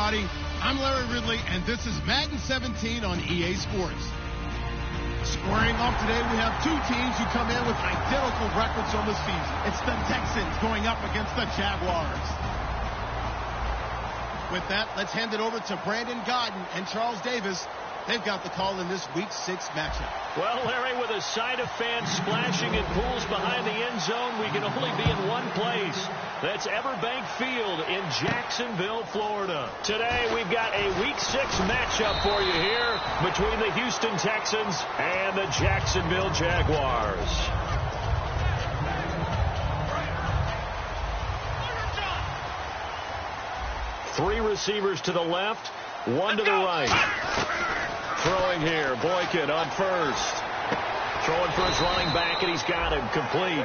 everybody. I'm Larry Ridley, and this is Madden 17 on EA Sports. Squaring off today, we have two teams who come in with identical records on the season. It's the Texans going up against the Jaguars. With that, let's hand it over to Brandon Godden and Charles Davis. They've got the call in this Week 6 matchup. Well, Larry, with a side of fans splashing in pools behind the end zone, we can only be in one place. That's Everbank Field in Jacksonville, Florida. Today, we've got a Week 6 matchup for you here between the Houston Texans and the Jacksonville Jaguars. Three receivers to the left, one to the right. Throwing here, Boykin on first. Throwing for his running back, and he's got him complete.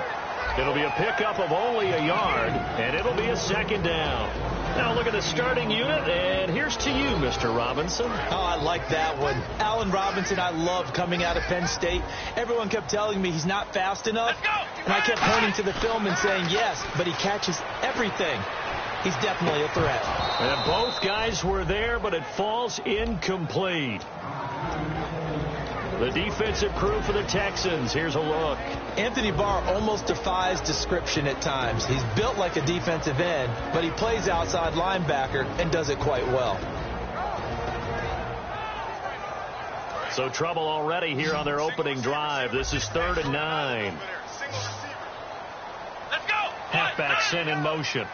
It'll be a pickup of only a yard, and it'll be a second down. Now look at the starting unit, and here's to you, Mr. Robinson. Oh, I like that one. Allen Robinson, I love coming out of Penn State. Everyone kept telling me he's not fast enough, and I kept pointing to the film and saying yes, but he catches everything. He's definitely a threat. And both guys were there, but it falls incomplete. The defensive crew for the Texans. Here's a look. Anthony Barr almost defies description at times. He's built like a defensive end, but he plays outside linebacker and does it quite well. So trouble already here on their opening drive. This is 3rd and 9. Halfback sent in motion.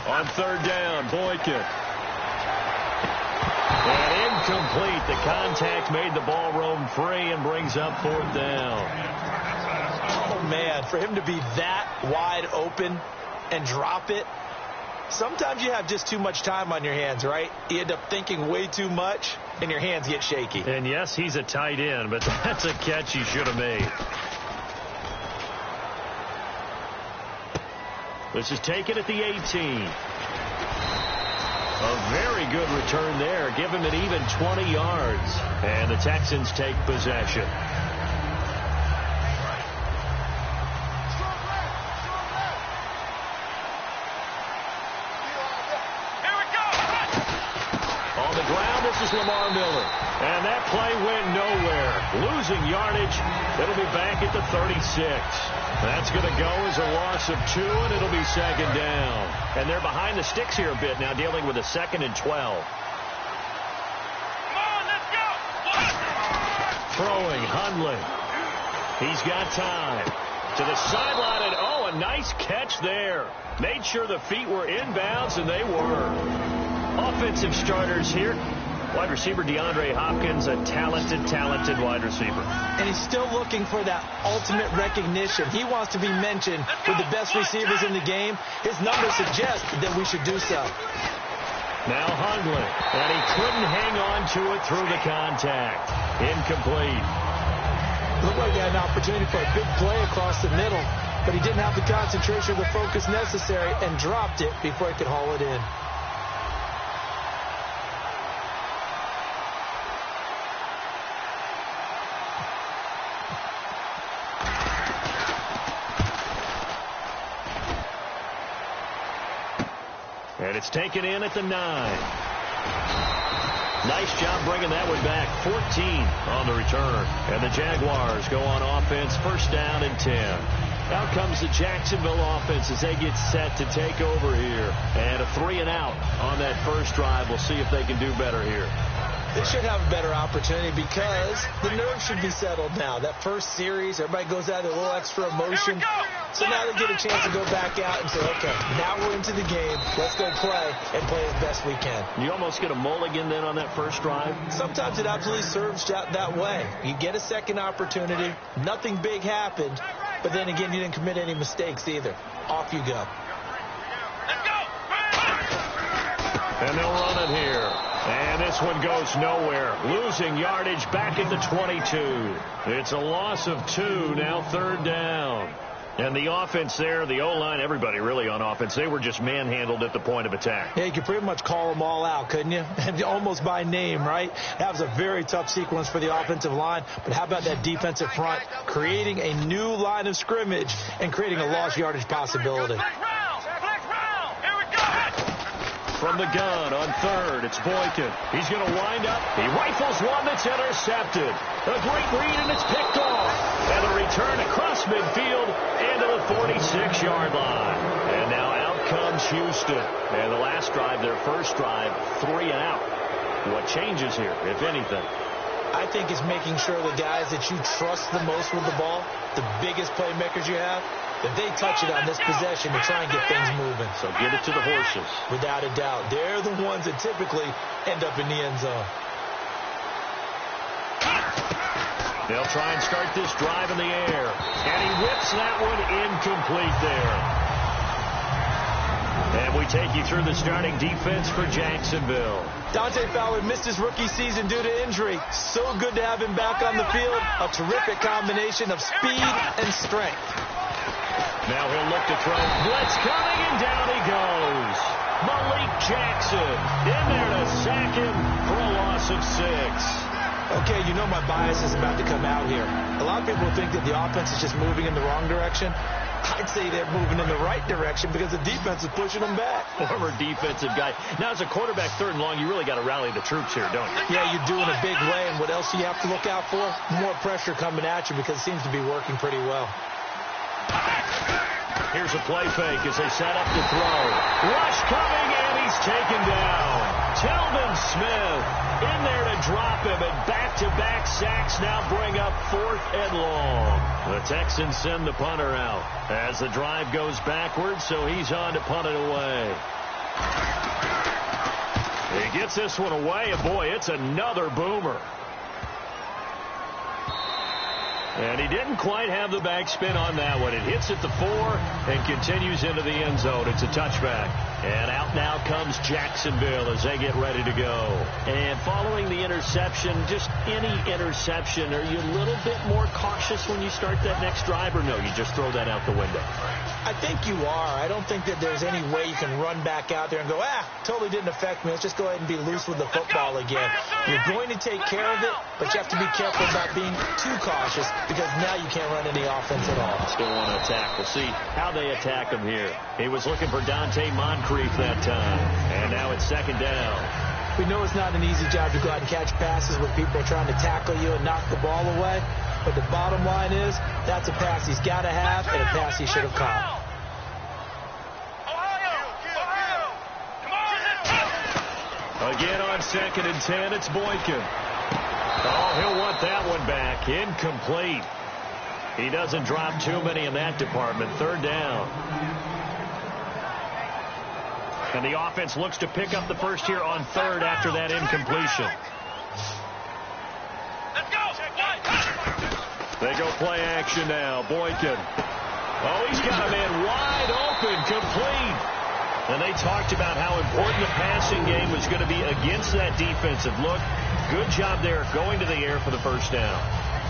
On 3rd down, Boykin. And incomplete. The contact made the ball roam free and brings up 4th down. Oh, man, for him to be that wide open and drop it, sometimes you have just too much time on your hands, right? You end up thinking way too much, and your hands get shaky. And, yes, he's a tight end, but that's a catch he should have made. This is taken at the 18. A very good return there. Give him an even 20 yards. And the Texans take possession. Here we go. On the ground, this is Lamar Miller. And that play went nowhere. Losing yardage. It'll be back at the 36. That's going to go as a loss of 2, and it'll be 2nd down. And they're behind the sticks here a bit now, dealing with a 2nd and 12. Come on, let's go. Throwing, Hundley. He's got time. To the sideline, and oh, a nice catch there. Made sure the feet were inbounds, and they were. Offensive starters here. Wide receiver DeAndre Hopkins, a talented wide receiver. And he's still looking for that ultimate recognition. He wants to be mentioned with the best receivers in the game. His numbers suggest that we should do so. Now Hundley, and he couldn't hang on to it through the contact. Incomplete. Looked like he had an opportunity for a big play across the middle, but he didn't have the concentration or the focus necessary and dropped it before he could haul it in. And it's taken in at the 9. Nice job bringing that one back. 14 on the return. And the Jaguars go on offense, 1st down and 10. Out comes the Jacksonville offense as they get set to take over here. And a 3 and out on that first drive. We'll see if they can do better here. They should have a better opportunity because the nerves should be settled now. That first series, everybody goes out with a little extra emotion. So now they get a chance to go back out and say, okay, now we're into the game. Let's go play and play as best we can. You almost get a mulligan then on that first drive? Sometimes it absolutely serves that way. You get a second opportunity. Nothing big happened. But then again, you didn't commit any mistakes either. Off you go. And they'll run it here. And this one goes nowhere. Losing yardage back at the 22. It's a loss of 2, now 3rd down. And the offense there, the O-line, everybody really on offense, they were just manhandled at the point of attack. Yeah, you could pretty much call them all out, couldn't you? Almost by name, right? That was a very tough sequence for the offensive line. But how about that defensive front creating a new line of scrimmage and creating a lost yardage possibility? From the gun on third, it's Boykin. He's going to wind up. He rifles one that's intercepted. A great read, and it's picked off. And a return across midfield into the 46-yard line. And now out comes Houston. And the last drive, their first drive, 3 and out. What changes here, if anything? I think it's making sure the guys that you trust the most with the ball, the biggest playmakers you have, that they touch it on this possession to try and get things moving. So get it to the horses. Without a doubt. They're the ones that typically end up in the end zone. They'll try and start this drive in the air. And he whips that one incomplete there. And we take you through the starting defense for Jacksonville. Dante Fowler missed his rookie season due to injury. So good to have him back on the field. A terrific combination of speed and strength. Now he'll look to throw. Blitz coming, and down he goes. Malik Jackson in there to sack him for a loss of 6. Okay, you know my bias is about to come out here. A lot of people think that the offense is just moving in the wrong direction. I'd say they're moving in the right direction because the defense is pushing them back. Former defensive guy. Now, as a quarterback, third and long, you really got to rally the troops here, don't you? Yeah, you're doing a big way, and what else do you have to look out for? More pressure coming at you because it seems to be working pretty well. Here's a play fake as they set up to throw. Rush coming, and he's taken down. Telvin Smith in there to drop him, and back-to-back sacks now bring up 4th and long. The Texans send the punter out as the drive goes backwards, so he's on to punt it away. He gets this one away, and boy, it's another boomer. And he didn't quite have the backspin on that one. It hits at the 4 and continues into the end zone. It's a touchback. And out now comes Jacksonville as they get ready to go. And following the interception, just any interception, are you a little bit more cautious when you start that next drive, or no, you just throw that out the window? I think you are. I don't think that there's any way you can run back out there and go, totally didn't affect me. Let's just go ahead and be loose with the football again. You're going to take care of it, but you have to be careful about being too cautious because now you can't run any offense at all. Still want to attack. We'll see how they attack him here. He was looking for Dante Moncrief that time, and now it's 2nd down. We know it's not an easy job to go out and catch passes when people are trying to tackle you and knock the ball away. But the bottom line is, that's a pass he's got to have and a pass he should have caught. Again on 2nd and 10, it's Boykin. Oh, he'll want that one back. Incomplete. He doesn't drop too many in that department. 3rd down. And the offense looks to pick up the first here on 3rd after that incompletion. They go play action now. Boykin. Oh, he's got a man wide open, complete. And they talked about how important the passing game was going to be against that defensive look. Good job there going to the air for the first down.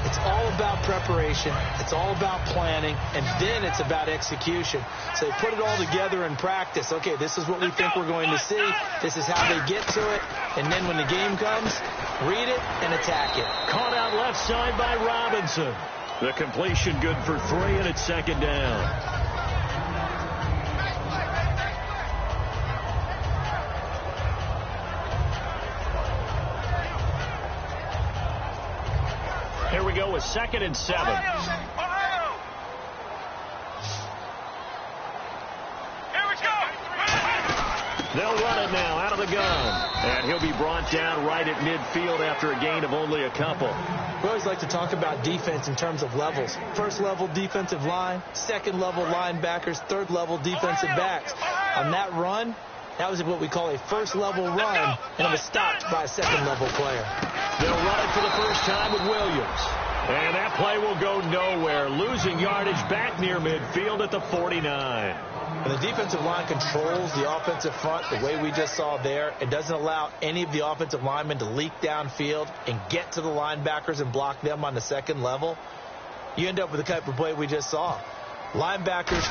It's all about preparation. It's all about planning. And then it's about execution. So they put it all together in practice. Okay, this is what we think we're going to see. This is how they get to it. And then when the game comes, read it and attack it. Caught out left side by Robinson. The completion good for 3, and it's 2nd down. Here we go with 2nd and 7. They'll run it now out of the gun. And he'll be brought down right at midfield after a gain of only a couple. We always like to talk about defense in terms of levels. 1st level defensive line, 2nd level linebackers, 3rd level defensive backs. On that run, that was what we call a 1st level run, and it was stopped by a 2nd level player. They'll run it for the first time with Williams. And that play will go nowhere. Losing yardage back near midfield at the 49. When the defensive line controls the offensive front the way we just saw there, it doesn't allow any of the offensive linemen to leak downfield and get to the linebackers and block them on the 2nd level. You end up with the type of play we just saw. Linebackers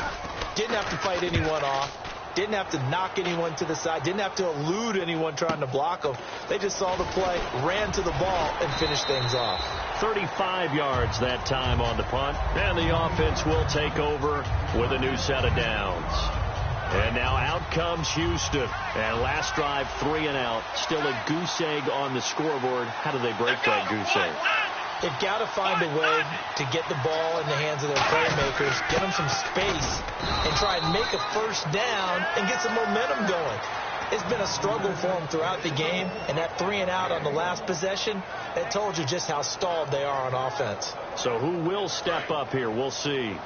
didn't have to fight anyone off, didn't have to knock anyone to the side, didn't have to elude anyone trying to block them. They just saw the play, ran to the ball, and finished things off. 35 yards that time on the punt, and the offense will take over with a new set of downs. And now out comes Houston. And last drive, 3 and out. Still a goose egg on the scoreboard. How do they break that goose egg? They've got to find a way to get the ball in the hands of their playmakers, get them some space, and try and make a first down and get some momentum going. It's been a struggle for them throughout the game, and that 3 and out on the last possession, that told you just how stalled they are on offense. So who will step up here? We'll see.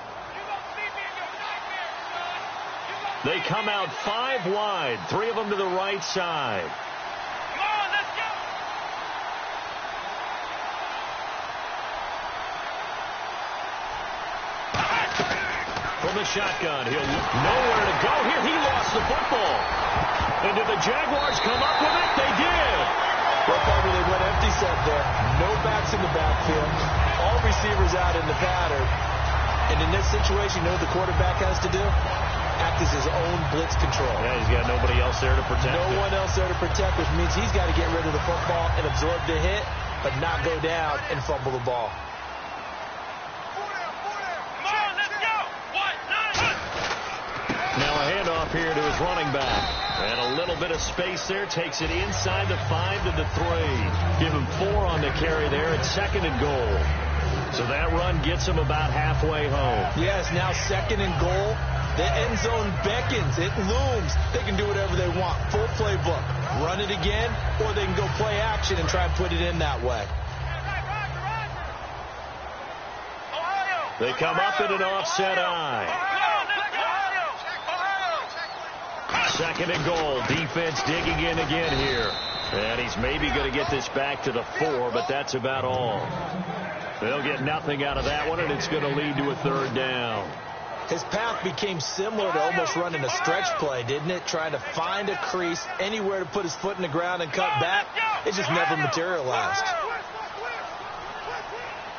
They come out 5 wide, 3 of them to the right side. From the shotgun, he'll look nowhere to go here. He lost the football. And did the Jaguars come up with it? They did. Well, probably they went empty set there. No backs in the backfield. All receivers out in the pattern. And in this situation, you know what the quarterback has to do? Act as his own blitz control. Yeah, he's got nobody else there to protect him. No one else there to protect, which means he's got to get rid of the football and absorb the hit, but not go down and fumble the ball. Now a handoff here to his running back. And a little bit of space there. Takes it inside the 5 to the 3. Give him 4 on the carry there at 2nd and goal. So that run gets him about halfway home. Yes, now 2nd and goal. The end zone beckons. It looms. They can do whatever they want. Full playbook. Run it again, or they can go play action and try and put it in that way. They come up in an offset eye. 2nd and goal. Defense digging in again here. And he's maybe going to get this back to the 4, but that's about all. They'll get nothing out of that one, and it's going to lead to a 3rd down. His path became similar to almost running a stretch play, didn't it? Trying to find a crease, anywhere to put his foot in the ground and cut back. It just never materialized.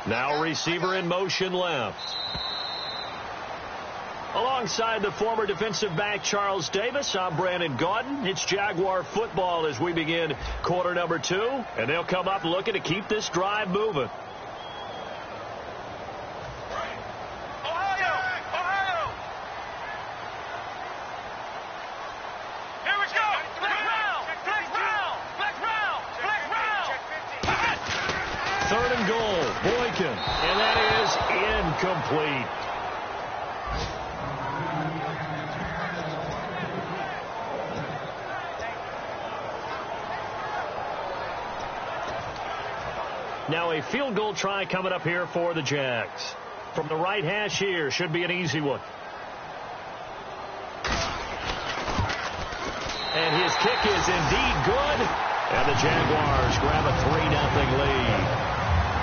Now receiver in motion left. Alongside the former defensive back Charles Davis, I'm Brandon Gaudin. It's Jaguar football as we begin quarter number 2. And they'll come up looking to keep this drive moving. Third and goal, Boykin, and that is incomplete. Now a field goal try coming up here for the Jags. From the right hash here, should be an easy one. And his kick is indeed good, and the Jaguars grab a 3-0 lead.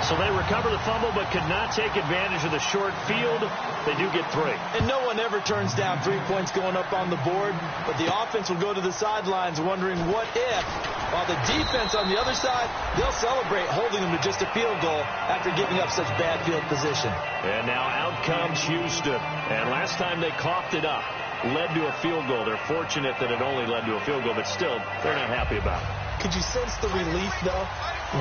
So they recover the fumble but could not take advantage of the short field. They do get 3. And no one ever turns down 3 points going up on the board, but the offense will go to the sidelines wondering what if, while the defense on the other side, they'll celebrate holding them to just a field goal after giving up such bad field position. And now out comes Houston. And last time they coughed it up, led to a field goal. They're fortunate that it only led to a field goal, but still, they're not happy about it. Could you sense the relief, though,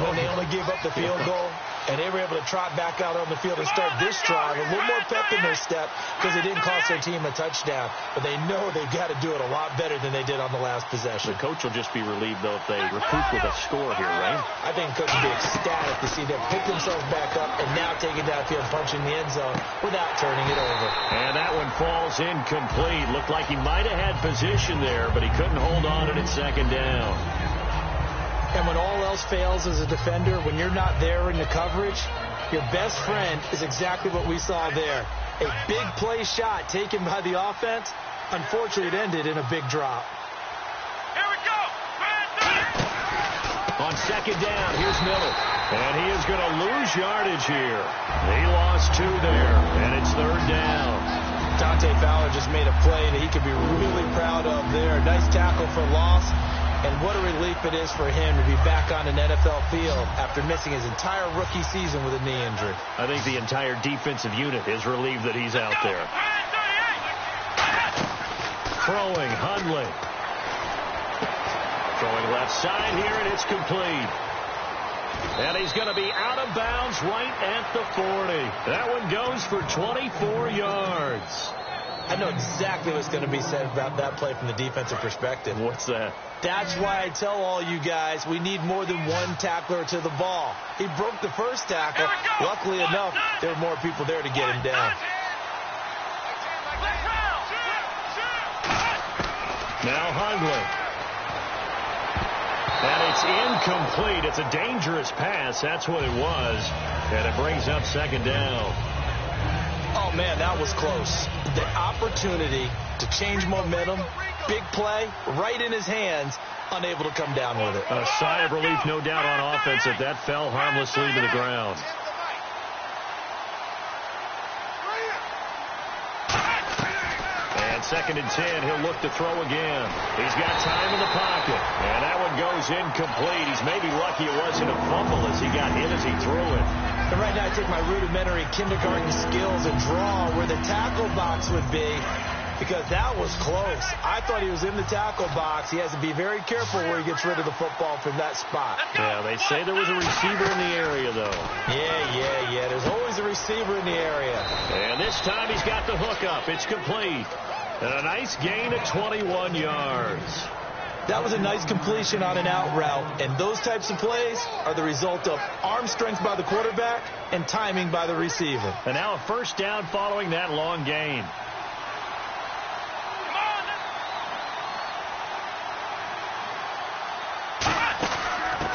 when they only gave up the field goal? And they were able to trot back out on the field and start this drive. A little more pep in their step because it didn't cost their team a touchdown. But they know they've got to do it a lot better than they did on the last possession. The coach will just be relieved, though, if they recoup with a score here, right? I think the coach will be ecstatic to see them pick themselves back up and now take it downfield, punching the end zone without turning it over. And that one falls incomplete. Looked like he might have had position there, but he couldn't hold on to it at 2nd down. And when all else fails as a defender, when you're not there in the coverage, your best friend is exactly what we saw there. A big play shot taken by the offense. Unfortunately, it ended in a big drop. Here we go. On 2nd down, here's Miller. And he is going to lose yardage here. He lost 2 there, and it's 3rd down. Dante Fowler just made a play that he could be really proud of there. Nice tackle for loss. And what a relief it is for him to be back on an NFL field after missing his entire rookie season with a knee injury. I think the entire defensive unit is relieved that he's out there. Throwing, Hundley. Throwing left side here, and it's complete. And he's going to be out of bounds right at the 40. That one goes for 24 yards. I know exactly what's going to be said about that play from the defensive perspective. What's that? That's why I tell all you guys we need more than one tackler to the ball. He broke the first tackle. Luckily enough, there were more people there to get him down. Now Hundley. And it's incomplete. It's a dangerous pass. That's what it was. And it brings up second down. Oh, man, that was close. The opportunity to change momentum, big play, right in his hands, unable to come down with it. A sigh of relief, no doubt, on offense that that fell harmlessly to the ground. And 2nd and 10, he'll look to throw again. He's got time in the pocket. And that one goes incomplete. He's maybe lucky it wasn't a fumble as he got hit as he threw it. And right now I take my rudimentary kindergarten skills and draw where the tackle box would be, because that was close. I thought he was in the tackle box. He has to be very careful where he gets rid of the football from that spot. Yeah, they say there was a receiver in the area, though. Yeah. There's always a receiver in the area. And this time he's got the hook up. It's complete. And a nice gain of 21 yards. That was a nice completion on an out route, and those types of plays are the result of arm strength by the quarterback and timing by the receiver. And now a first down following that long gain.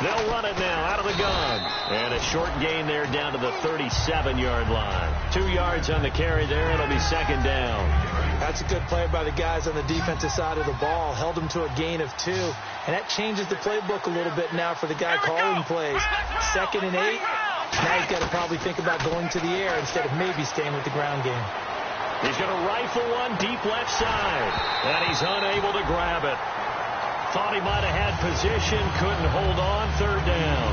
They'll run it now out of the gun. And a short gain there down to the 37-yard line. 2 yards on the carry there. It'll be second down. That's a good play by the guys on the defensive side of the ball. Held them to a gain of 2. And that changes the playbook a little bit now for the guy calling plays. 2nd and 8. Now he's got to probably think about going to the air instead of maybe staying with the ground game. He's going to rifle one deep left side. And he's unable to grab it. Thought he might have had position, couldn't hold on, 3rd down.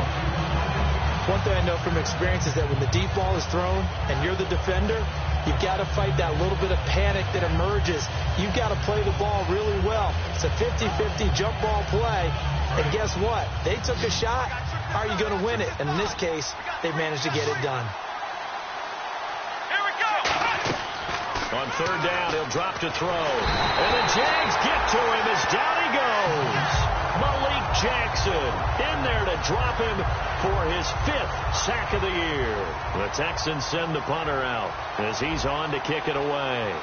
One thing I know from experience is that when the deep ball is thrown and you're the defender, you've got to fight that little bit of panic that emerges. You've got to play the ball really well. It's a 50-50 jump ball play. And guess what? They took a shot. How are you going to win it? And in this case, they managed to get it done. On 3rd down, he'll drop to throw. And the Jags get to him as down he goes. Malik Jackson in there to drop him for his 5th sack of the year. The Texans send the punter out as he's on to kick it away.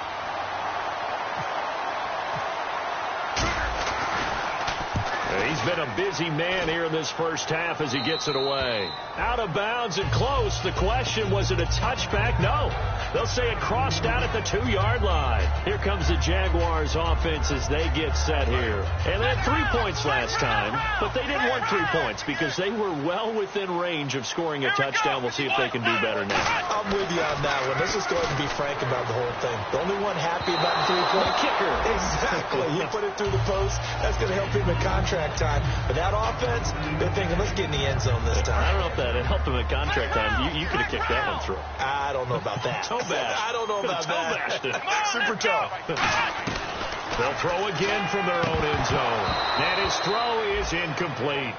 He's been a busy man here in this first half as he gets it away. Out of bounds and close. The question, was it a touchback? No. They'll say it crossed out at the 2-yard line. Here comes the Jaguars offense as they get set here. And they had 3 points last time, but they didn't want 3 points because they were well within range of scoring a touchdown. We'll see if they can do better now. I'm with you on that one. Let's just go ahead and be frank about the whole thing. The only one happy about the 3-point kicker. Exactly. He put it through the post. That's going to help him in contract time. But that offense, they're thinking, let's get in the end zone this time. I don't know if that helped him at contract time. You could have kicked that one through. I don't know about that. I don't know about that. Super tough. They'll throw again from their own end zone. And his throw is incomplete.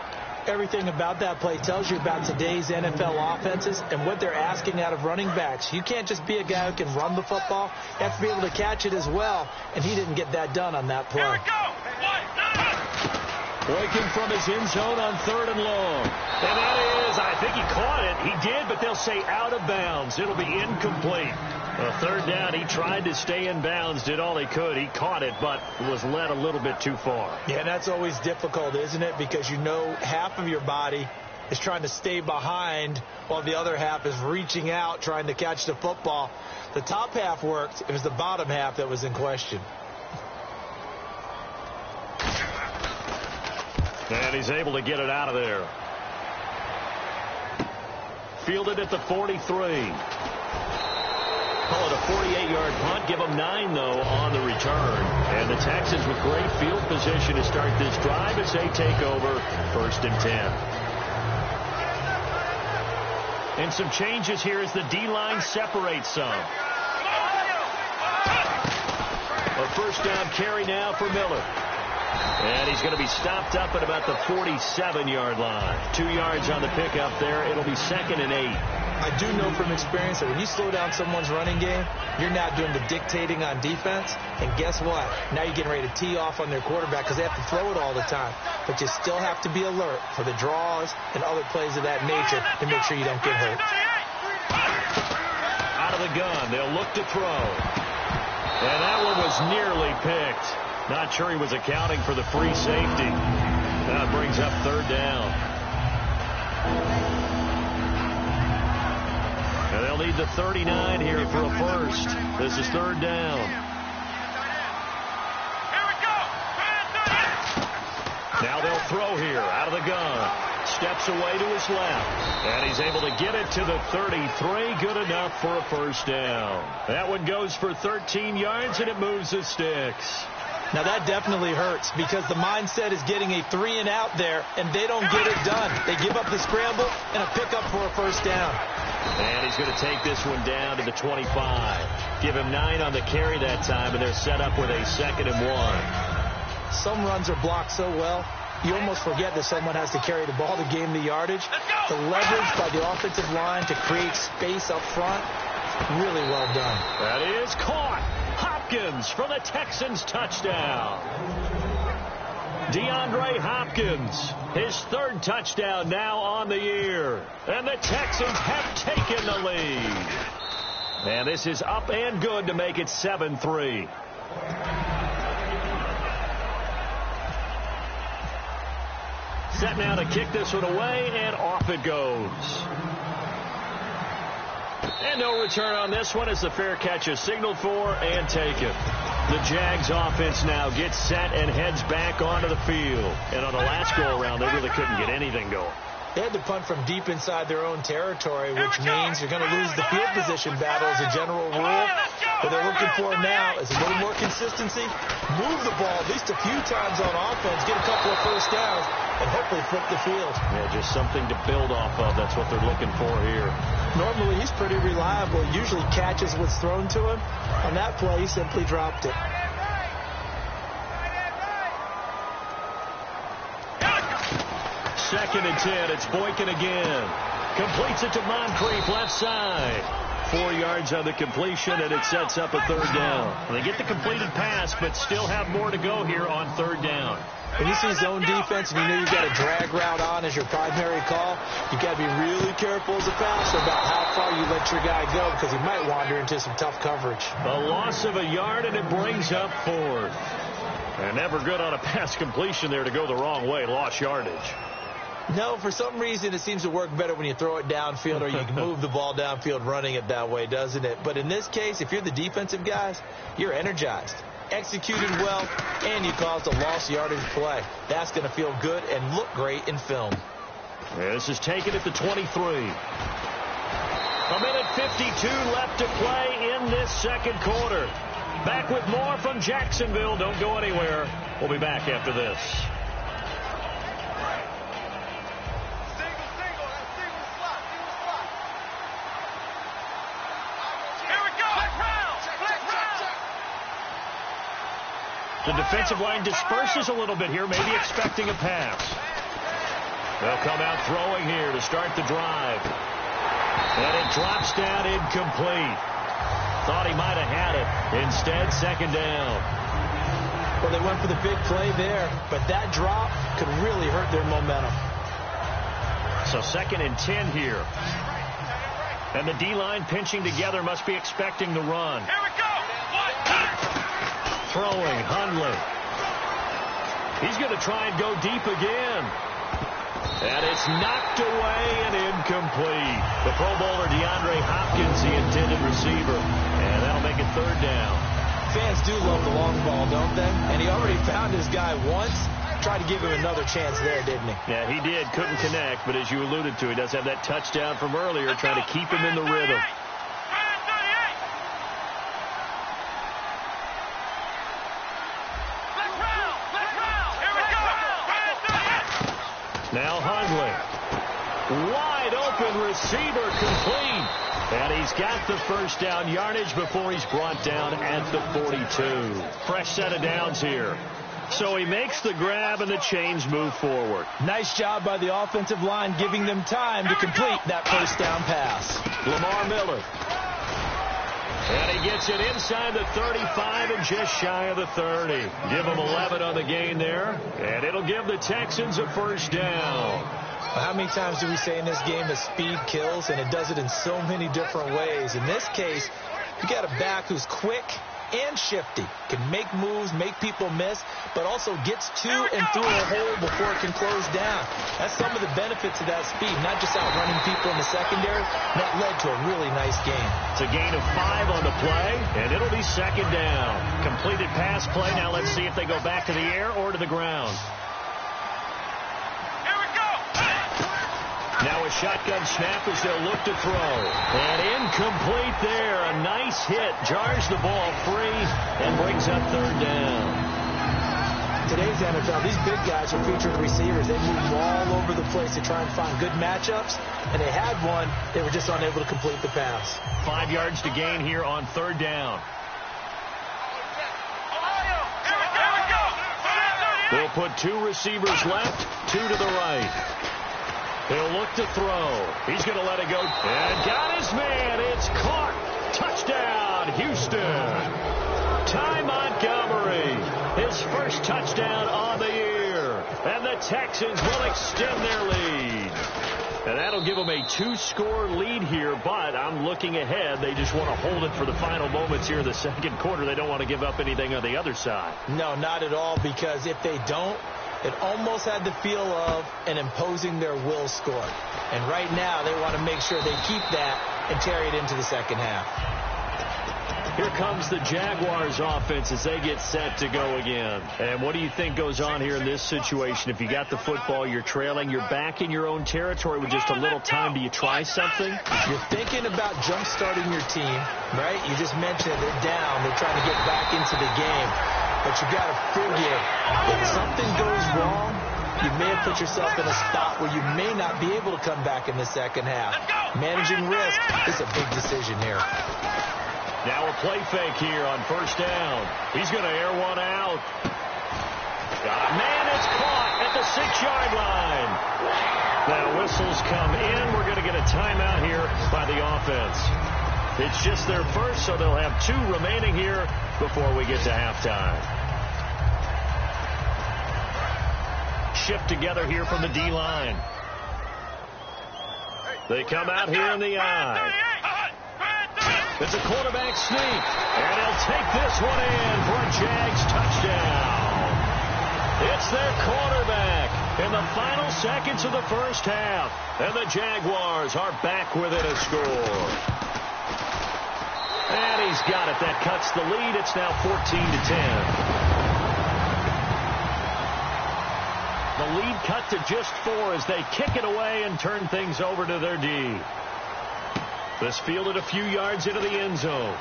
Everything about that play tells you about today's NFL offenses and what they're asking out of running backs. You can't just be a guy who can run the football. You have to be able to catch it as well. And he didn't get that done on that play. Here we go. Breaking from his end zone on 3rd and long. And that is, I think he caught it. He did, but they'll say out of bounds. It'll be incomplete. 3rd down, he tried to stay in bounds, did all he could. He caught it, but was led a little bit too far. Yeah, and that's always difficult, isn't it? Because you know half of your body is trying to stay behind while the other half is reaching out, trying to catch the football. The top half worked. It was the bottom half that was in question. And he's able to get it out of there. Fielded at the 43. Call it a 48-yard punt. Give them 9, though, on the return. And the Texans with great field position to start this drive as they take over 1st and 10. And some changes here as the D-line separates some. A first down carry now for Miller. And he's going to be stopped up at about the 47-yard line. 2 yards on the pickup there. It'll be 2nd and 8. I do know from experience that when you slow down someone's running game, you're now doing the dictating on defense. And guess what? Now you're getting ready to tee off on their quarterback because they have to throw it all the time. But you still have to be alert for the draws and other plays of that nature to make sure you don't get hurt. Out of the gun. They'll look to throw. And that one was nearly picked. Not sure he was accounting for the free safety. That brings up 3rd down. And they'll need the 39 here for a first. This is 3rd down. Now they'll throw here out of the gun. Steps away to his left. And he's able to get it to the 33. Good enough for a first down. That one goes for 13 yards, and it moves the sticks. Now that definitely hurts because the mindset is getting a 3-and-out there, and they don't get it done. They give up the scramble and a pickup for a first down. And he's going to take this one down to the 25. Give him 9 on the carry that time, and they're set up with a 2nd and 1. Some runs are blocked so well, you almost forget that someone has to carry the ball to gain the yardage. The leverage by the offensive line to create space up front, really well done. That is caught. Hopkins for the Texans touchdown. DeAndre Hopkins, his 3rd touchdown now on the year. And the Texans have taken the lead. And this is up and good to make it 7-3. Set now to kick this one away, and off it goes. And no return on this one as the fair catch is signaled for and taken. The Jags offense now gets set and heads back onto the field. And on the last go-around, they really couldn't get anything going. They had to punt from deep inside their own territory, which means you're going to lose the field position battle as a general rule. What they're looking for now is a little more consistency, move the ball at least a few times on offense, get a couple of first downs, and hopefully flip the field. Yeah, just something to build off of. That's what they're looking for here. Normally, he's pretty reliable. He usually catches what's thrown to him. On that play, he simply dropped it. Second and 10. It's Boykin again. Completes it to Moncrief left side. 4 yards on the completion, and it sets up a 3rd down. They get the completed pass, but still have more to go here on 3rd down. When you see zone defense and you know you've got a drag route on as your primary call, you've got to be really careful as a passer about how far you let your guy go because he might wander into some tough coverage. A loss of a yard, and it brings up 4th. And never good on a pass completion there to go the wrong way. Lost yardage. No, for some reason it seems to work better when you throw it downfield or you can move the ball downfield running it that way, doesn't it? But in this case, if you're the defensive guys, you're energized, executed well, and you caused a lost yardage play. That's going to feel good and look great in film. Yeah, this is taken at the 23. A minute 52 left to play in this second quarter. Back with more from Jacksonville. Don't go anywhere. We'll be back after this. The defensive line disperses a little bit here, maybe expecting a pass. They'll come out throwing here to start the drive. And it drops down incomplete. Thought he might have had it. Instead, 2nd down. Well, they went for the big play there, but that drop could really hurt their momentum. So 2nd and 10 here. And the D-line pinching together must be expecting the run. Here we go. Throwing, Hundley. He's going to try and go deep again. And it's knocked away and incomplete. The Pro Bowler DeAndre Hopkins, the intended receiver. And that'll make it 3rd down. Fans do love the long ball, don't they? And he already found his guy once. Tried to give him another chance there, didn't he? Yeah, he did. Couldn't connect. But as you alluded to, he does have that touchdown from earlier, trying to keep him in the rhythm. Now Hundley. Wide open open receiver complete. And he's got the first down yardage before he's brought down at the 42. Fresh set of downs here. So he makes the grab and the chains move forward. Nice job by the offensive line giving them time to complete that first down pass. Lamar Miller. And he gets it inside the 35 and just shy of the 30. Give him 11 on the gain there. And it'll give the Texans a first down. How many times do we say in this game that speed kills, and it does it in so many different ways? In this case, you got a back who's quick and shifty, can make moves, make people miss, but also gets to and through a hole before it can close down. That's some of the benefits of that speed, not just outrunning people in the secondary. That led to a really nice game. It's a gain of 5 on the play, and it'll be second down. Completed pass play. Now let's see if they go back to the air or to the ground. Now a shotgun snap as they'll look to throw. And incomplete there. A nice hit. Jars the ball free and brings up third down. Today's NFL, these big guys are featured receivers. They move all over the place to try and find good matchups. And they had one. They were just unable to complete the pass. 5 yards to gain here on third down. They'll put 2 receivers left, 2 to the right. He'll look to throw. He's going to let it go. And got his man. It's caught. Touchdown, Houston. Ty Montgomery. His first touchdown on the year. And the Texans will extend their lead. And that'll give them a 2-score lead here, but I'm looking ahead. They just want to hold it for the final moments here in the second quarter. They don't want to give up anything on the other side. No, not at all, because if they don't, it almost had the feel of an imposing their will score. And right now, they want to make sure they keep that and carry it into the second half. Here comes the Jaguars offense as they get set to go again. And what do you think goes on here in this situation? If you got the football, you're trailing, you're back in your own territory with just a little time. Do you try something? You're thinking about jump-starting your team, right? You just mentioned they're down. They're trying to get back into the game. But you got to figure if something goes wrong, you may have put yourself in a spot where you may not be able to come back in the second half. Managing risk is a big decision here. Now a play fake here on first down. He's going to air one out. Man, it's caught at the 6-yard line. Now whistles come in. We're going to get a timeout here by the offense. It's just their first, so they'll have 2 remaining here before we get to halftime. Shift together here from the D-line. They come out here in the eye. It's a quarterback sneak, and he'll take this one in for a Jags touchdown. It's their quarterback in the final seconds of the first half, and the Jaguars are back within a score. And he's got it. That cuts the lead. It's now 14-10. The lead cut to just 4 as they kick it away and turn things over to their D. This fielded a few yards into the end zone.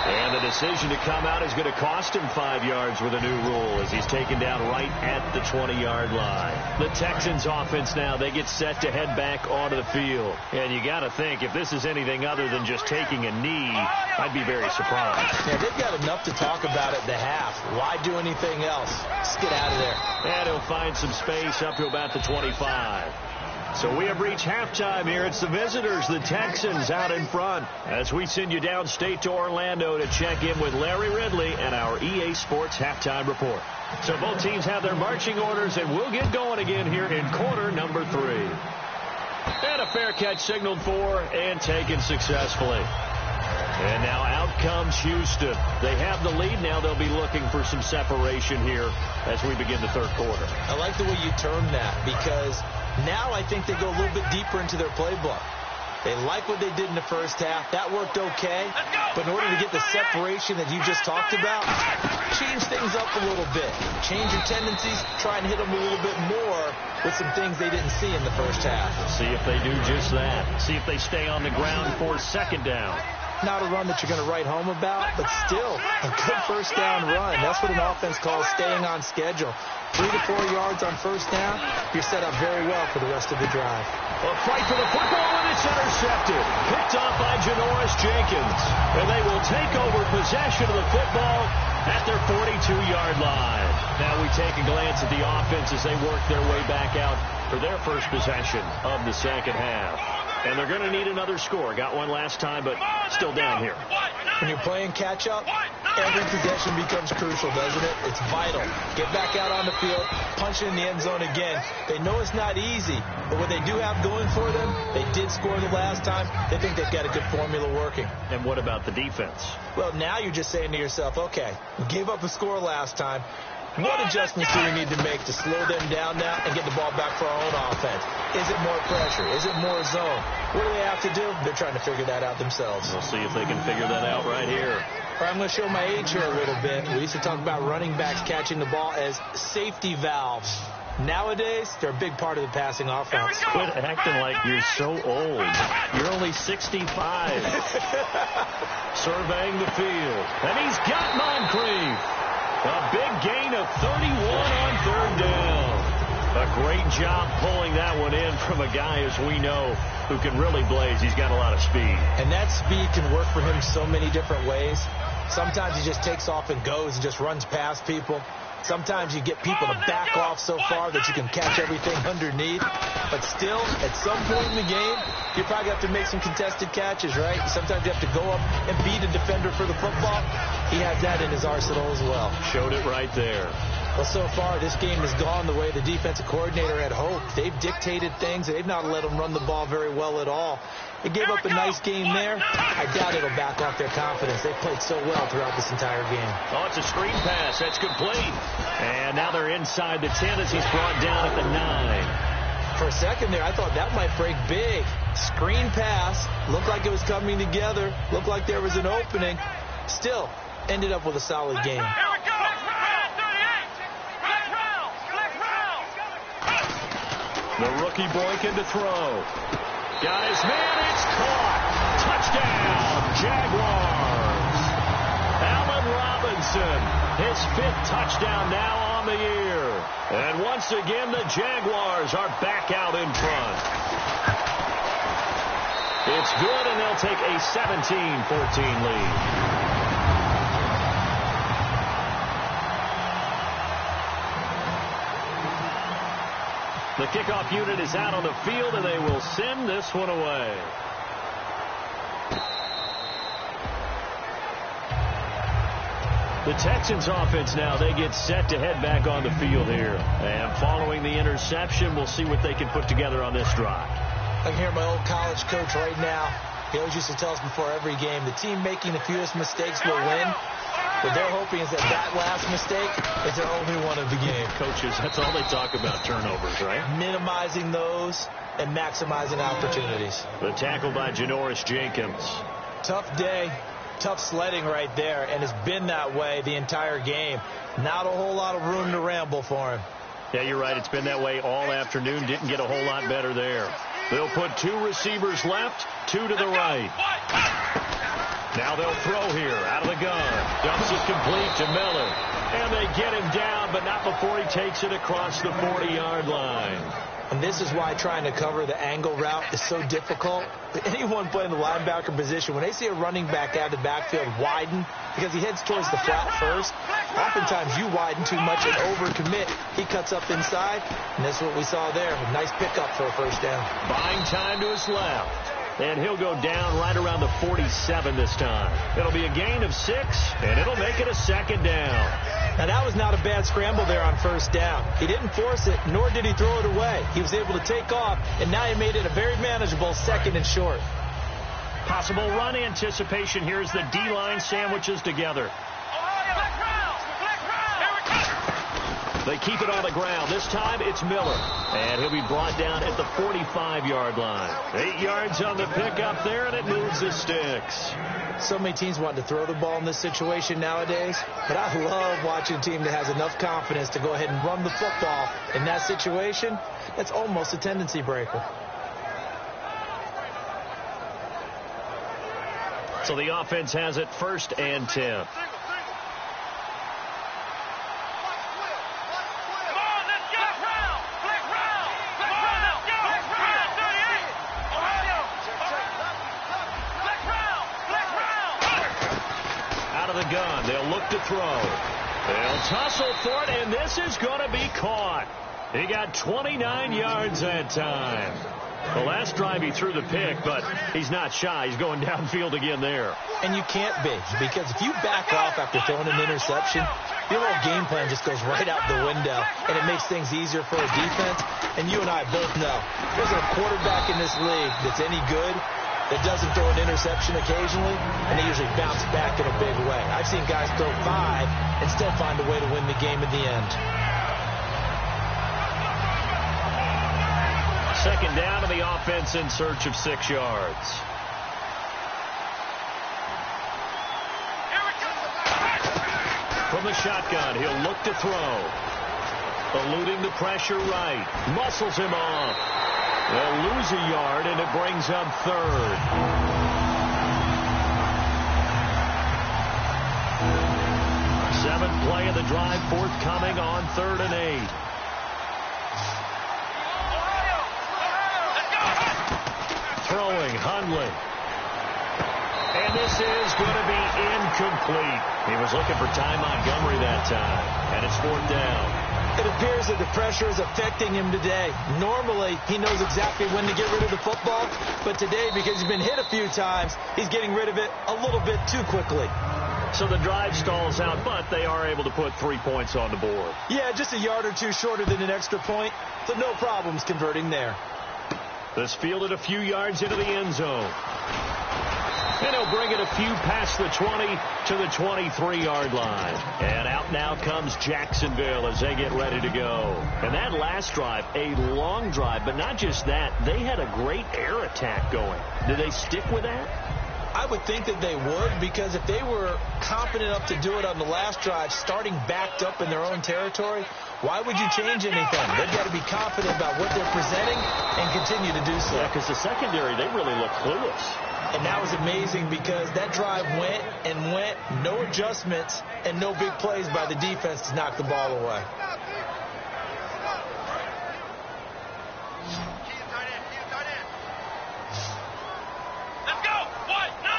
And the decision to come out is going to cost him 5 yards with a new rule as he's taken down right at the 20-yard line. The Texans offense now, they get set to head back onto the field. And you got to think, if this is anything other than just taking a knee, I'd be very surprised. Yeah, they've got enough to talk about at the half. Why do anything else? Just get out of there. And he'll find some space up to about the 25. So we have reached halftime here. It's the visitors, the Texans, out in front, as we send you downstate to Orlando to check in with Larry Ridley and our EA Sports Halftime Report. So both teams have their marching orders, and we'll get going again here in quarter number 3. And a fair catch signaled for and taken successfully. And now out comes Houston. They have the lead. Now they'll be looking for some separation here as we begin the third quarter. I like the way you termed that, because now I think they go a little bit deeper into their playbook. They like what they did in the first half. That worked okay. But in order to get the separation that you just talked about, change things up a little bit. Change your tendencies. Try and hit them a little bit more with some things they didn't see in the first half. See if they do just that. See if they stay on the ground for second down. Not a run that you're going to write home about, but still a good first down run. That's what an offense calls staying on schedule. 3 to 4 yards on first down, you're set up very well for the rest of the drive. A fight for the football, and it's intercepted. Picked off by Janoris Jenkins. And they will take over possession of the football at their 42-yard line. Now we take a glance at the offense as they work their way back out for their first possession of the second half. And they're going to need another score. Got one last time, but still down here. When you're playing catch-up, every possession becomes crucial, doesn't it? It's vital. Get back out on the field, punch it in the end zone again. They know it's not easy, but what they do have going for them, they did score the last time. They think they've got a good formula working. And what about the defense? Well, now you're just saying to yourself, okay, we gave up a score last time. What adjustments do we need to make to slow them down now and get the ball back for our own offense? Is it more pressure? Is it more zone? What do they have to do? They're trying to figure that out themselves. We'll see if they can figure that out right here. All right, I'm going to show my age here a little bit. We used to talk about running backs catching the ball as safety valves. Nowadays, they're a big part of the passing offense. Quit acting like you're so old. You're only 65. Surveying the field. And he's got Moncrief. A big gain of 31 on third down. A great job pulling that one in from a guy, as we know, who can really blaze. He's got a lot of speed. And that speed can work for him so many different ways. Sometimes he just takes off and goes and just runs past people. Sometimes you get people to back off so far that you can catch everything underneath. But still, at some point in the game, you probably have to make some contested catches, right? Sometimes you have to go up and beat a defender for the football. He has that in his arsenal as well. Showed it right there. Well, so far, this game has gone the way the defensive coordinator had hoped. They've dictated things. They've not let them run the ball very well at all. They gave up a nice game there. I doubt it'll back off their confidence. They've played so well throughout this entire game. Oh, it's a screen pass. That's complete. And now they're inside the 10 as he's brought down at the 9. For a second there, I thought that might break big. Screen pass. Looked like it was coming together. Looked like there was an opening. Still, ended up with a solid game. The rookie Boykin to throw. Got his man. It's caught. Touchdown, Jaguars. Allen Robinson, his 5th touchdown now on the year. And once again, the Jaguars are back out in front. It's good, and they'll take a 17-14 lead. The kickoff unit is out on the field, and they will send this one away. The Texans offense now, they get set to head back on the field here. And following the interception, we'll see what they can put together on this drive. I can hear my old college coach right now. He always used to tell us before every game, the team making the fewest mistakes will win. What they're hoping is that last mistake is their only one of the game. Coaches, that's all they talk about, turnovers, right? Minimizing those and maximizing opportunities. The tackle by Janoris Jenkins. Tough day, tough sledding right there, and it's been that way the entire game. Not a whole lot of room to ramble for him. Yeah, you're right. It's been that way all afternoon. Didn't get a whole lot better there. They'll put 2 receivers left, 2 to the right. Now they'll throw here out of the gun. Dumps it complete to Miller. And they get him down, but not before he takes it across the 40-yard line. And this is why trying to cover the angle route is so difficult. Anyone playing the linebacker position, when they see a running back out of the backfield widen, because he heads towards the flat first, oftentimes you widen too much and overcommit. He cuts up inside, and that's what we saw there. A nice pickup for a first down. Buying time to his left. And he'll go down right around the 47 this time. It'll be a gain of 6, and it'll make it a second down. Now, that was not a bad scramble there on first down. He didn't force it, nor did he throw it away. He was able to take off, and now he made it a very manageable 2nd and short. Possible run anticipation here as the D-line sandwiches together. They keep it on the ground. This time it's Miller. And he'll be brought down at the 45-yard line. 8 yards on the pickup there, and it moves the sticks. So many teams want to throw the ball in this situation nowadays. But I love watching a team that has enough confidence to go ahead and run the football in that situation. That's almost a tendency breaker. So the offense has it 1st and 10. Out of the gun, they'll look to throw. They'll tussle for it, and this is going to be caught. He got 29 yards that time. The last drive he threw the pick, but he's not shy. He's going downfield again there. And you can't be, because if you back off after throwing an interception, your whole game plan just goes right out the window, and it makes things easier for a defense. And you and I both know there's a quarterback in this league that's any good that doesn't throw an interception occasionally, and they usually bounce back in a big way. I've seen guys throw 5 and still find a way to win the game in the end. 2nd down to the offense in search of 6 yards. From the shotgun, he'll look to throw. Eluding the pressure right. Muscles him off. They'll lose a yard, and it brings up 3rd. Seventh play of the drive forthcoming on 3rd and 8. Throwing, Hundley. And this is going to be incomplete. He was looking for Ty Montgomery that time, and it's 4th down. It appears that the pressure is affecting him today. Normally, he knows exactly when to get rid of the football, but today, because he's been hit a few times, he's getting rid of it a little bit too quickly. So the drive stalls out, but they are able to put 3 points on the board. Yeah, just a yard or two shorter than an extra point, so no problems converting there. This fielded a few yards into the end zone. And he'll bring it a few past the 20 to the 23-yard line. And out now comes Jacksonville as they get ready to go. And that last drive, a long drive, but not just that. They had a great air attack going. Did they stick with that? I would think that they would, because if they were confident enough to do it on the last drive, starting backed up in their own territory, why would you change anything? They've got to be confident about what they're presenting and continue to do so. Yeah, because the secondary, they really look clueless. And that was amazing because that drive went and went, no adjustments, and no big plays by the defense to knock the ball away.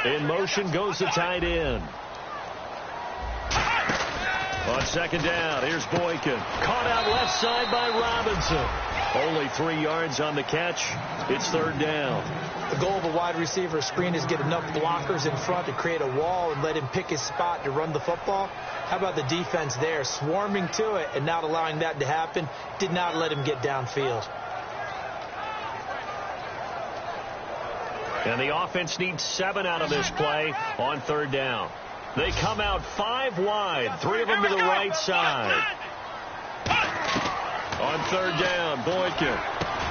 In motion goes the tight end. On 2nd down, here's Boykin. Caught out left side by Robinson. Only 3 yards on the catch. It's 3rd down. The goal of a wide receiver screen is get enough blockers in front to create a wall and let him pick his spot to run the football. How about the defense there, swarming to it and not allowing that to happen? Did not let him get downfield. And the offense needs 7 out of this play on 3rd down. They come out 5 wide, 3 of them to the right side. On 3rd down, Boykin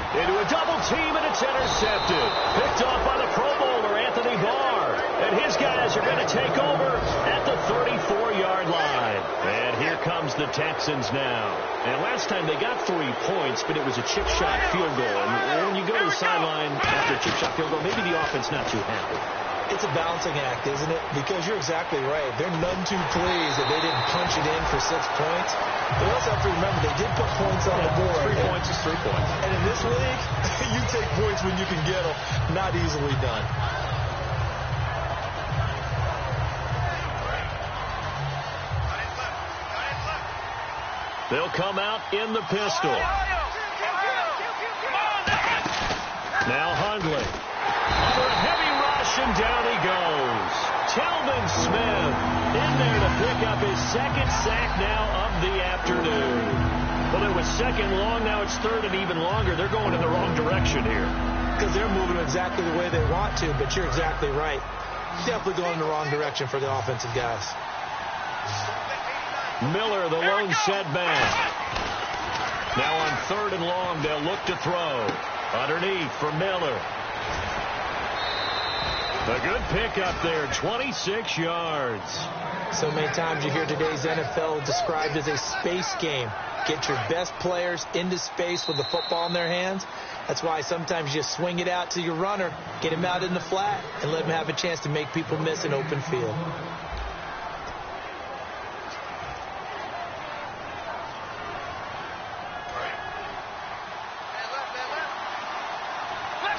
into a double team, and it's intercepted. Picked off by the Pro Bowler, Anthony Barr. And his guys are going to take over at the 34-yard line. And here comes the Texans now. And last time they got 3 points, but it was a chip shot field goal. And when you go to the sideline after a chip shot field goal, maybe the offense not too happy. It's a balancing act, isn't it? Because you're exactly right. They're none too pleased that they didn't punch it in for 6 points. But also have to remember, they did put points on the board. 3 points is 3 points. And in this league, you take points when you can get them. Not easily done. They'll come out in the pistol. Now Hundley. Under a heavy rush, and down he goes. Telvin Smith in there to pick up his 2nd sack now of the afternoon. Well, it was 2nd long, now it's 3rd and even longer. They're going in the wrong direction here. Because they're moving exactly the way they want to, but you're exactly right. Definitely going in the wrong direction for the offensive guys. Miller, the lone setback. Now on 3rd and long, they'll look to throw. Underneath for Miller. A good pick up there, 26 yards. So many times you hear today's NFL described as a space game. Get your best players into space with the football in their hands. That's why sometimes you just swing it out to your runner, get him out in the flat, and let him have a chance to make people miss an open field.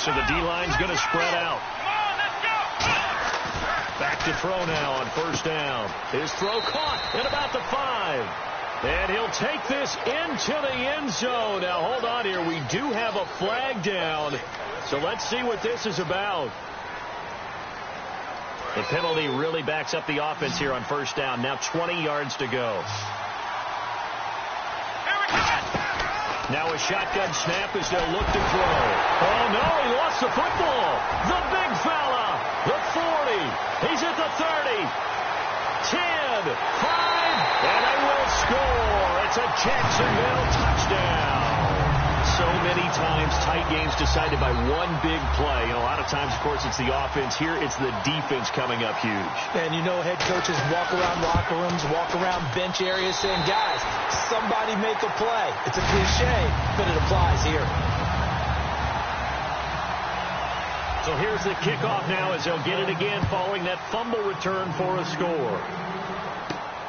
So the D-line's going to spread out. Back to throw now on first down. His throw caught at about the 5. And he'll take this into the end zone. Now, hold on here. We do have a flag down. So let's see what this is about. The penalty really backs up the offense here on first down. Now 20 yards to go. Now a shotgun snap as they'll look to throw. Oh, no, he lost the football. The big fella. The 40. He's at the 30. 10. 5. And they will score. It's a Jacksonville touchdown. So many times tight games decided by one big play. And a lot of times, of course, it's the offense. Here, it's the defense coming up huge. And you know head coaches walk around locker rooms, walk around bench areas saying, guys, somebody make a play. It's a cliche, but it applies here. So here's the kickoff now as they'll get it again following that fumble return for a score.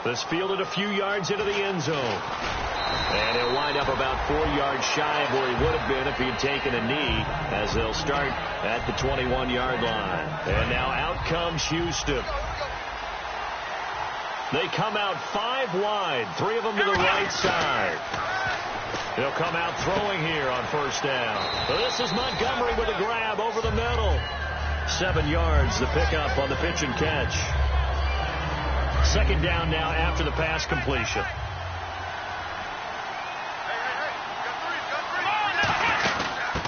This fielded a few yards into the end zone. And he'll wind up about 4 yards shy of where he would have been if he had taken a knee, as they'll start at the 21-yard line. And now out comes Houston. They come out 5 wide, 3 of them to the right side. They'll come out throwing here on first down. This is Montgomery with a grab over the middle. 7 yards, the pickup on the pitch and catch. Second down now after the pass completion.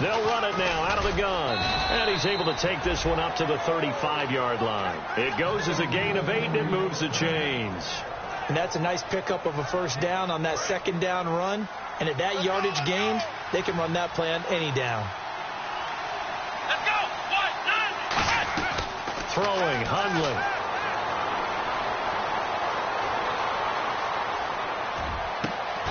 They'll run it now out of the gun. And he's able to take this one up to the 35-yard line. It goes as a gain of 8, and it moves the chains. And that's a nice pickup of a first down on that second down run. And at that yardage gained, they can run that play on any down. Let's go. Throwing, Hundley.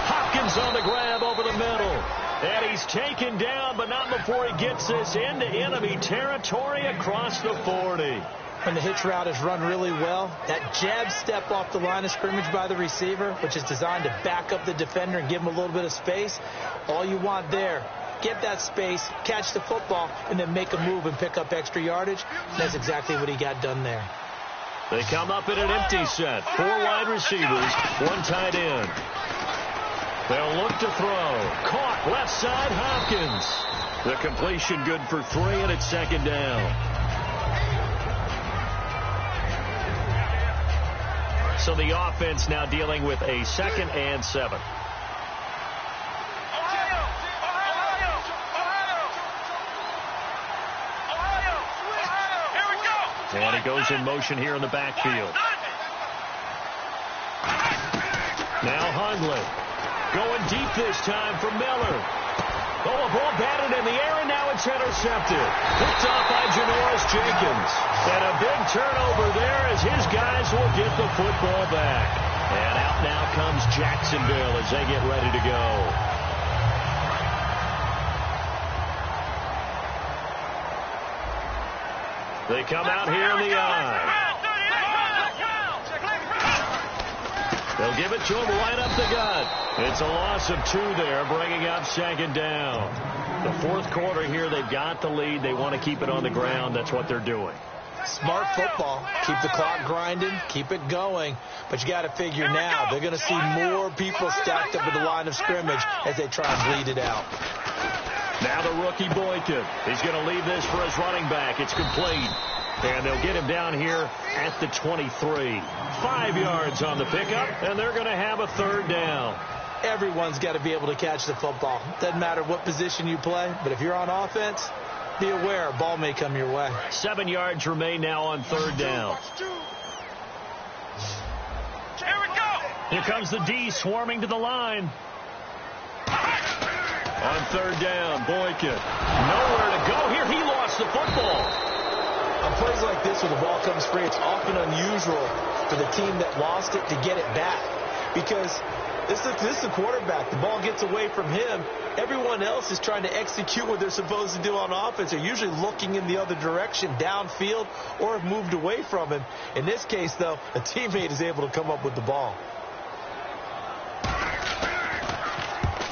Hopkins on the grab over the middle. And he's taken down, but not before he gets this into enemy territory across the 40. When the hitch route is run really well, that jab step off the line of scrimmage by the receiver, which is designed to back up the defender and give him a little bit of space, all you want there, get that space, catch the football, and then make a move and pick up extra yardage. That's exactly what he got done there. They come up in an empty set. 4 wide receivers, 1 tight end. They'll look to throw. Caught left side, Hopkins. The completion good for 3, and it's second down. So the offense now dealing with a 2nd and 7. And he goes in motion here in the backfield. Now Hundley. Going deep this time for Miller. Oh, a ball batted in the air, and now it's intercepted. Picked off by Janoris Jenkins. And a big turnover there as his guys will get the football back. And out now comes Jacksonville as they get ready to go. They come out here in the eye. They'll give it to him right up the gut. It's a loss of 2 there, bringing up second down. The 4th quarter here, they've got the lead. They want to keep it on the ground. That's what they're doing. Smart football. Keep the clock grinding. Keep it going. But you got to figure now, they're going to see more people stacked up at the line of scrimmage as they try and bleed it out. Now the rookie Boykin. He's going to leave this for his running back. It's complete. And they'll get him down here at the 23. 5 yards on the pickup, and they're going to have a 3rd down. Everyone's got to be able to catch the football. Doesn't matter what position you play, but if you're on offense, be aware a ball may come your way. 7 yards remain now on 3rd down. Here we go. Here comes the D swarming to the line. On 3rd down, Boykin. Nowhere to go here. He lost the football. On plays like this where the ball comes free, it's often unusual for the team that lost it to get it back. Because this is the quarterback. The ball gets away from him. Everyone else is trying to execute what they're supposed to do on offense. They're usually looking in the other direction, downfield, or have moved away from him. In this case, though, a teammate is able to come up with the ball.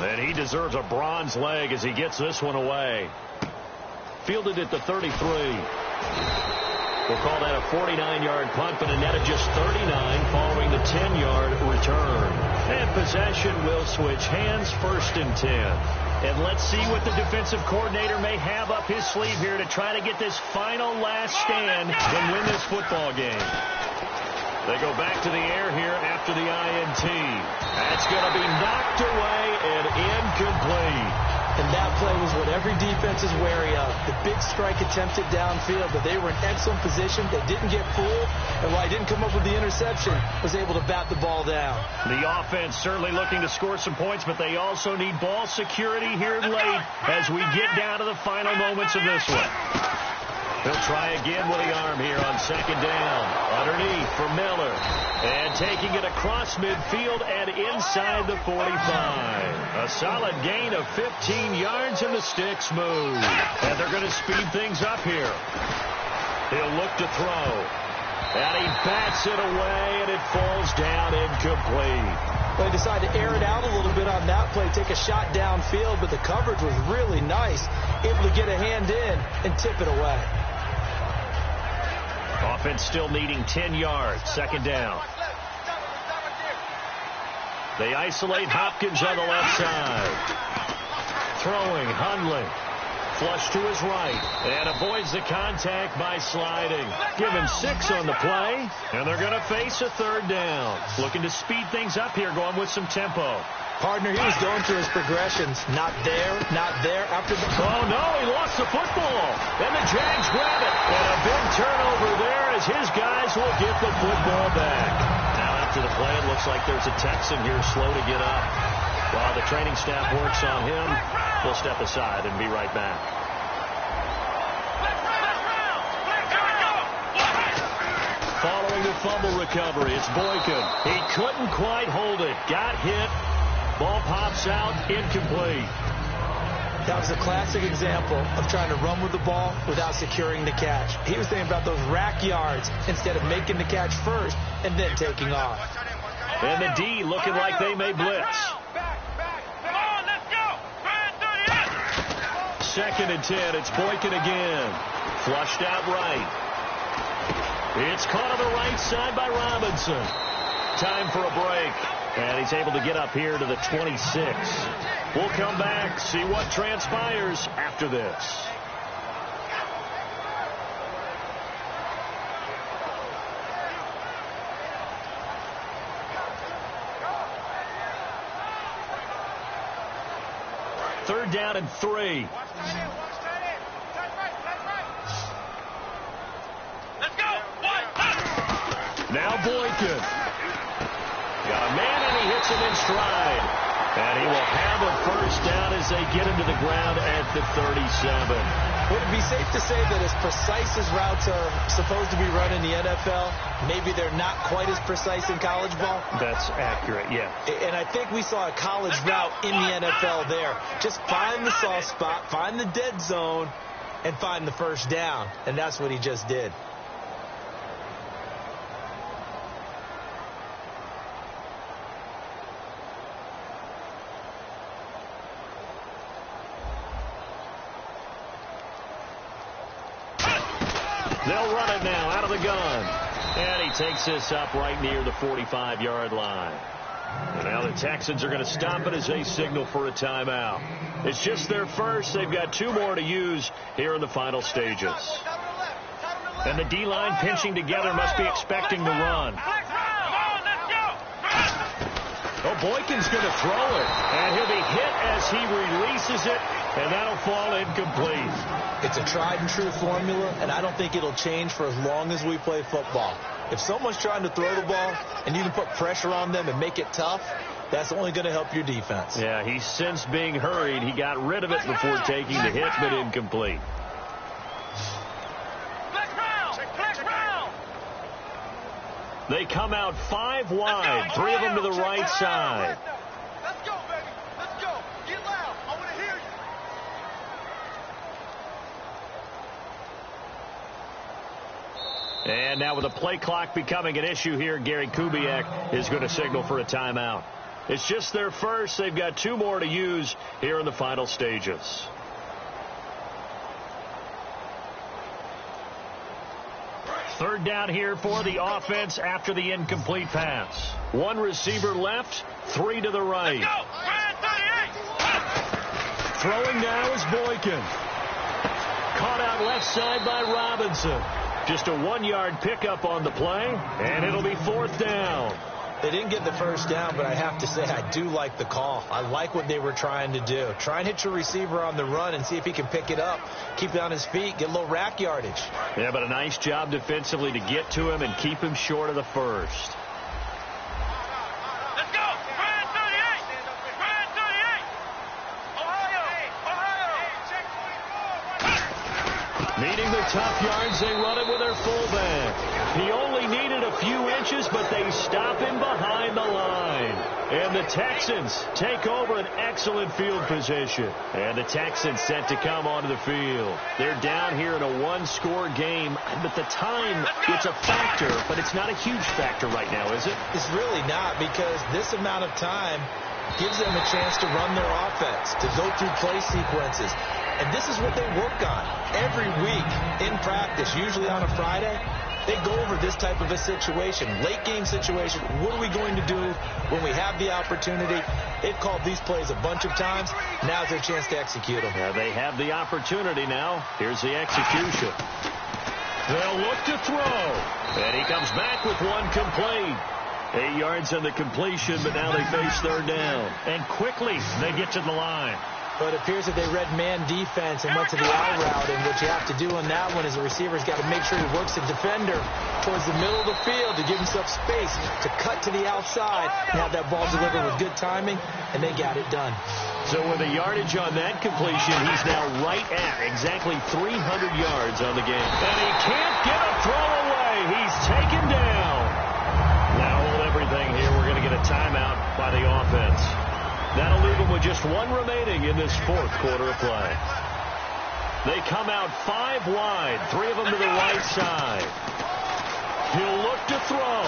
And he deserves a bronze leg as he gets this one away. Fielded at the 33. We'll call that a 49-yard punt, but a net of just 39 following the 10-yard return. And possession will switch hands, 1st and 10. And let's see what the defensive coordinator may have up his sleeve here to try to get this final last stand and win this football game. They go back to the air here after the INT. That's going to be knocked away and incomplete. And that play was what every defense is wary of. The big strike attempted downfield, but they were in excellent position. They didn't get fooled, and while he didn't come up with the interception, was able to bat the ball down. The offense certainly looking to score some points, but they also need ball security here late as we get down to the final moments of this one. He'll try again with the arm here on 2nd down. Underneath for Miller. And taking it across midfield and inside the 45. A solid gain of 15 yards and the sticks move. And they're going to speed things up here. He'll look to throw. And he bats it away and it falls down incomplete. They decided to air it out a little bit on that play, take a shot downfield, but the coverage was really nice. Able to get a hand in and tip it away. Offense still needing 10 yards. 2nd down. They isolate Hopkins on the left side. Throwing, Hundley. Flush to his right. And avoids the contact by sliding. Give him 6 on the play. And they're going to face a 3rd down. Looking to speed things up here, going with some tempo. Partner, he was going through his progressions. Not there, not there. After the... Oh, no, he lost the football. And the Jags grab it. And a big turnover there as his guys will get the football back. Now, after the play, it looks like there's a Texan here slow to get up. While the training staff works on him, we'll step aside and be right back. Following the fumble recovery, it's Boykin. He couldn't quite hold it. Got hit. Ball pops out, incomplete. That was a classic example of trying to run with the ball without securing the catch. He was thinking about those rack yards instead of making the catch first and then taking off. And the D looking like they may blitz. 2nd and 10, it's Boykin again. Flushed out right. It's caught on the right side by Robinson. Time for a break. And he's able to get up here to the 26. We'll come back, see what transpires after this. Third down and 3. Let's go. Now Boykin. Got a man, and he hits him in stride. And he will have a 1st down as they get him to the ground at the 37. Would it be safe to say that as precise as routes are supposed to be run in the NFL, maybe they're not quite as precise in college ball? That's accurate, yeah. And I think we saw a college route in the NFL there. Just find the soft spot, find the dead zone, and find the 1st down. And that's what he just did. They'll run it now out of the gun. And he takes this up right near the 45-yard line. And now the Texans are going to stop it as they signal for a timeout. It's just their first. They've got 2 more to use here in the final stages. And the D-line pinching together must be expecting the run. Oh, Boykin's going to throw it. And he'll be hit as he releases it. And that'll fall incomplete. It's a tried-and-true formula, and I don't think it'll change for as long as we play football. If someone's trying to throw the ball and you can put pressure on them and make it tough, that's only going to help your defense. Yeah, he's since being hurried. He got rid of it before taking the hit, but incomplete. They come out 5 wide, 3 of them to the right side. Let's go, baby. Let's go. Get loud. I want to hear you. And now with the play clock becoming an issue here, Gary Kubiak is going to signal for a timeout. It's just their first. They've got 2 more to use here in the final stages. Third down here for the offense after the incomplete pass. 1 receiver left, 3 to the right. Throwing now is Boykin. Caught out left side by Robinson. Just a 1-yard pickup on the play, and it'll be 4th down. They didn't get the first down, but I have to say I do like the call. I like what they were trying to do. Try and hit your receiver on the run and see if he can pick it up, keep it on his feet, get a little rack yardage. Yeah, but a nice job defensively to get to him and keep him short of the first. Let's go. Brand 38. Brand 38. Ohio. Needing the tough yards, they run it with their fullback. He only needed a few inches, but they stop him behind the line. And the Texans take over an excellent field position. And the Texans set to come onto the field. They're down here in a 1-score game, but the time, it's a factor, but it's not a huge factor right now, is it? It's really not, because this amount of time gives them a chance to run their offense, to go through play sequences. And this is what they work on every week in practice, usually on a Friday. They go over this type of a situation, late game situation. What are we going to do when we have the opportunity? They've called these plays a bunch of times. Now's their chance to execute them. Yeah, they have the opportunity now. Here's the execution. They'll look to throw. And he comes back with 1 complete. 8 yards on the completion, but now they face 3rd down. And quickly they get to the line. But it appears that they read man defense and went to the out route. And what you have to do on that one is the receiver's got to make sure he works the defender towards the middle of the field to give himself space to cut to the outside and have that ball delivered with good timing, and they got it done. So with a yardage on that completion, he's now right at exactly 300 yards on the game. And he can't get a throw away. He's taken down. Now hold everything here. We're going to get a timeout by the offense. That'll leave them with just 1 remaining in this 4th quarter of play. They come out 5 wide, 3 of them to the right side. He'll look to throw.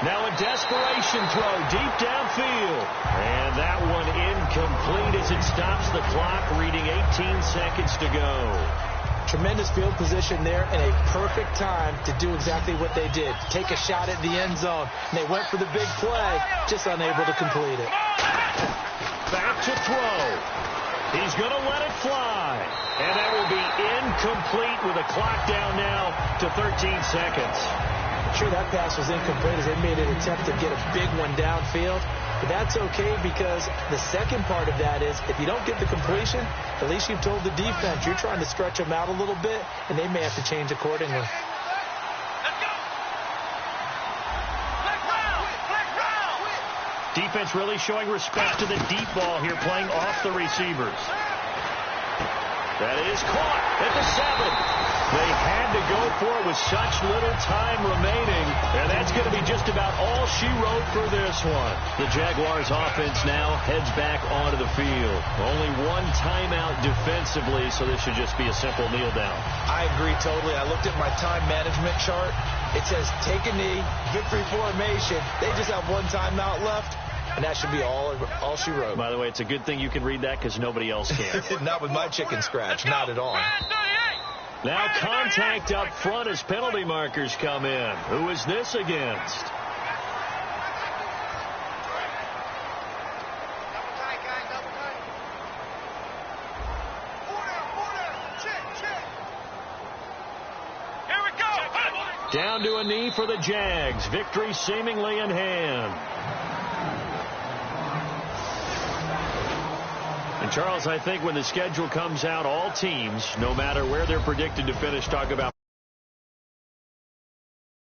Now a desperation throw deep downfield. And that one incomplete as it stops the clock, reading 18 seconds to go. Tremendous field position there and a perfect time to do exactly what they did. Take a shot at the end zone. And they went for the big play, just unable to complete it. Back to throw. He's going to let it fly. And that will be incomplete with the clock down now to 13 seconds. I'm sure that pass was incomplete as they made an attempt to get a big one downfield. But that's okay, because the second part of that is if you don't get the completion, at least you've told the defense you're trying to stretch them out a little bit, and they may have to change accordingly. Defense really showing respect to the deep ball here, playing off the receivers. That is caught at the 7. They had to go for it with such little time remaining, and that's going to be just about all she wrote for this one. The Jaguars offense now heads back onto the field. Only 1 timeout defensively, so this should just be a simple kneel down. I agree totally. I looked at my time management chart. It says take a knee, victory formation. They just have 1 timeout left. And that should be all she wrote. By the way, it's a good thing you can read that because nobody else can. Not with my chicken scratch. Not at all. Now contact up front as penalty markers come in. Who is this against? Here we go. Down to a knee for the Jags. Victory seemingly in hand. And Charles, I think when the schedule comes out, all teams, no matter where they're predicted to finish, talk about